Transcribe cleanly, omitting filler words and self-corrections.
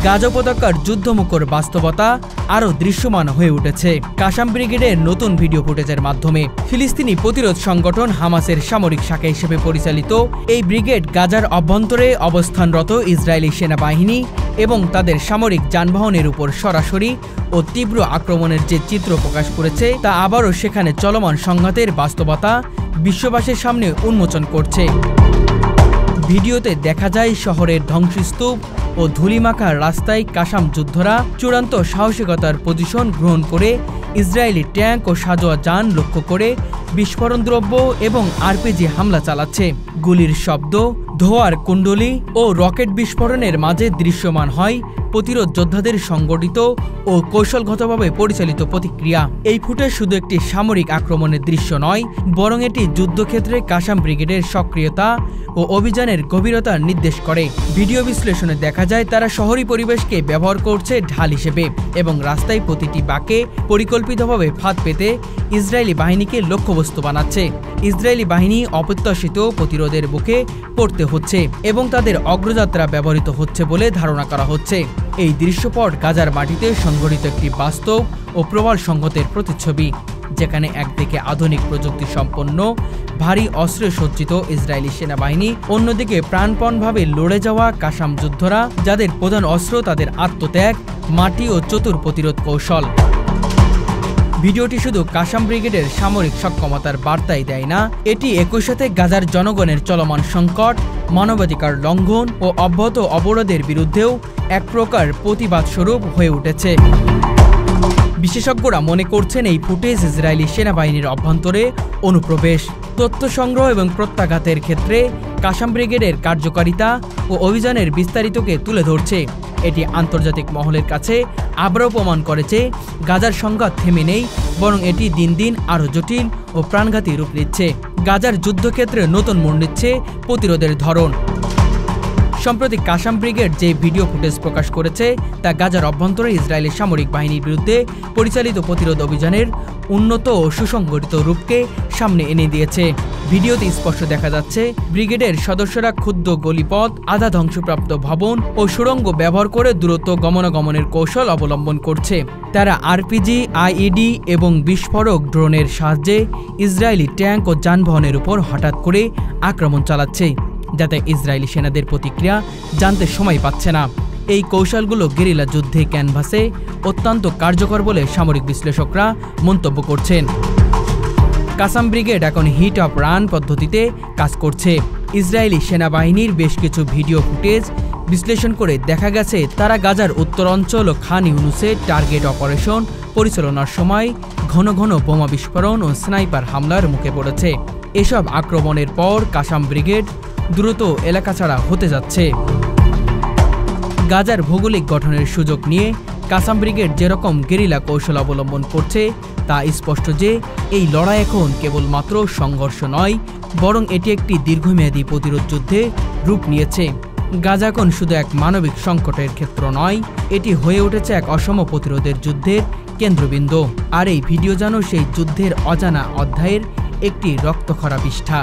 গাজা উপত্যকার যুদ্ধমুখর বাস্তবতা আরও দৃশ্যমান হয়ে উঠেছে কাসাম ব্রিগেডের নতুন ভিডিও ফুটেজের মাধ্যমে। ফিলিস্তিনি প্রতিরোধ সংগঠন হামাসের সামরিক শাখা হিসেবে পরিচালিত এই ব্রিগেড গাজার অভ্যন্তরে অবস্থানরত ইসরায়েলি সেনাবাহিনী এবং তাদের সামরিক যানবাহনের উপর সরাসরি ও তীব্র আক্রমণের যে চিত্র প্রকাশ করেছে তা আবারও সেখানে চলমান সংঘাতের বাস্তবতা বিশ্ববাসীর সামনে উন্মোচন করছে। ভিডিওতে দেখা যায় শহরের ধ্বংসস্তূপ ও ধূলিমাখা রাস্তায় কাসাম যোদ্ধারা চূড়ান্ত সাহসিকতার পজিশন গ্রহণ করে ইসরায়েলি ট্যাঙ্ক ও সাজোয়া যান লক্ষ্য করে বিস্ফোরণ দ্রব্য এবং আরপিজি হামলা চালাচ্ছে। গুলির শব্দ, ধোঁয়ার কুণ্ডলী ও রকেট বিস্ফোরণের মাঝে দৃশ্যমান হয় প্রতিরোধ যোদ্ধাদের সংগঠিত ও কৌশলগতভাবে পরিচালিত প্রতিক্রিয়া। এই ফুটেজ শুধু একটি সামরিক আক্রমণের দৃশ্য নয়, বরং এটি যুদ্ধক্ষেত্রে কাসাম ব্রিগেডের সক্রিয়তা ও অভিযানের গভীরতা নির্দেশ করে। ভিডিও বিশ্লেষণে দেখা যায় তারা শহরী পরিবেশকে ব্যবহার করছে ঢাল হিসেবে এবং রাস্তায় প্রতিটি বাঁকে পরিকল্পিতভাবে ফাঁদ পেতে ইসরায়েলি বাহিনীকে লক্ষ্যবস্তু বানাচ্ছে। ইসরায়েলি বাহিনী অপ্রত্যাশিত প্রতিরোধের বুকে পড়তে হচ্ছে এবং তাদের অগ্রযাত্রা ব্যবহৃত হচ্ছে বলে ধারণা করা হচ্ছে। এই দৃশ্যপট গাজার মাটিতে সংঘটিত একটি বাস্তব ও প্রবল সংঘাতের প্রতিচ্ছবি, যেখানে একদিকে আধুনিক প্রযুক্তি সম্পন্ন ভারী অস্ত্রে সজ্জিত ইসরায়েলি সেনাবাহিনী, অন্যদিকে প্রাণপণভাবে লড়ে যাওয়া কাসাম যোদ্ধারা যাদের প্রধান অস্ত্র তাদের আত্মত্যাগ, মাটি ও চতুর প্রতিরোধ কৌশল। ভিডিওটি শুধু কাসাম ব্রিগেডের সামরিক সক্ষমতার বার্তাই দেয় না, এটি একই সাথে গাজার জনগণের চলমান সংকট, মানবাধিকার লঙ্ঘন ও অব্যাহত অবরোধের বিরুদ্ধেও এক প্রকার প্রতিবাদ স্বরূপ হয়ে উঠেছে। বিশেষজ্ঞরা মনে করছেন এই ফুটেজ ইসরায়েলি সেনাবাহিনীর অভ্যন্তরে অনুপ্রবেশ, তথ্য সংগ্রহ এবং প্রত্যাঘাতের ক্ষেত্রে কাসাম ব্রিগেডের কার্যকারিতা ও অভিযানের বিস্তারিতকে তুলে ধরছে। এটি আন্তর্জাতিক মহলের কাছে আবারও প্রমাণ করেছে গাজার সংঘাত থেমে নেই, বরং এটি দিন দিন আরও জটিল ও প্রাণঘাতী রূপ নিচ্ছে। গাজার যুদ্ধক্ষেত্রে নতুন মোড় নিচ্ছে প্রতিরোধের ধরন। সম্প্রতি কাসাম ব্রিগেড যে ভিডিও ফুটেজ প্রকাশ করেছে তা গাজার অভ্যন্তরে ইসরায়েলি সামরিক বাহিনীর বিরুদ্ধে পরিচালিত প্রতিরোধ অভিযানের উন্নত ও সুসংগঠিত রূপকে সামনে এনে দিয়েছে। ভিডিওতে স্পষ্ট দেখা যাচ্ছে ব্রিগেডের সদস্যরা ক্ষুদ্র গলিপথ, আধা ধ্বংসপ্রাপ্ত ভবন ও সুড়ঙ্গ ব্যবহার করে দূরত্ব গমনাগমনের কৌশল অবলম্বন করছে। তারা আরপিজি, আইইডি এবং বিস্ফোরক ড্রোনের সাহায্যে ইসরায়েলি ট্যাঙ্ক ও যানবাহনের উপর হঠাৎ করে আক্রমণ চালাচ্ছে, যাতে ইসরায়েলি সেনাদের প্রতিক্রিয়া জানতে সময় পাচ্ছে না। এই কৌশলগুলো গেরিলা যুদ্ধে ক্যানভাসে অত্যন্ত কার্যকর বলে সামরিক বিশ্লেষকরা মন্তব্য করছেন। কাসাম ব্রিগেড এখন হিট অফ রান পদ্ধতিতে কাজ করছে। ইসরায়েলি সেনাবাহিনীর বেশ কিছু ভিডিও ফুটেজ বিশ্লেষণ করে দেখা গেছে তারা গাজার উত্তরাঞ্চল ও খান ইউনুসে টার্গেট অপারেশন পরিচালনার সময় ঘন ঘন বোমা বিস্ফোরণ ও স্নাইপার হামলার মুখে পড়েছে। এসব আক্রমণের পর কাসাম ব্রিগেড দ্রুত এলাকা ছাড়া হতে যাচ্ছে। গাজার ভৌগোলিক গঠনের সুযোগ নিয়ে কাসাম ব্রিগেড যেরকম গেরিলা কৌশল অবলম্বন করছে তা স্পষ্ট যে এই লড়াই এখন কেবলমাত্র সংঘর্ষ নয়, বরং এটি একটি দীর্ঘমেয়াদী প্রতিরোধ যুদ্ধে রূপ নিয়েছে। গাজা এখন শুধু এক মানবিক সংকটের ক্ষেত্র নয়, এটি হয়ে উঠেছে এক অসম প্রতিরোধের যুদ্ধের কেন্দ্রবিন্দু। আর এই ভিডিও যেন সেই যুদ্ধের অজানা অধ্যায়ের একটি রক্তক্ষরা পৃষ্ঠা।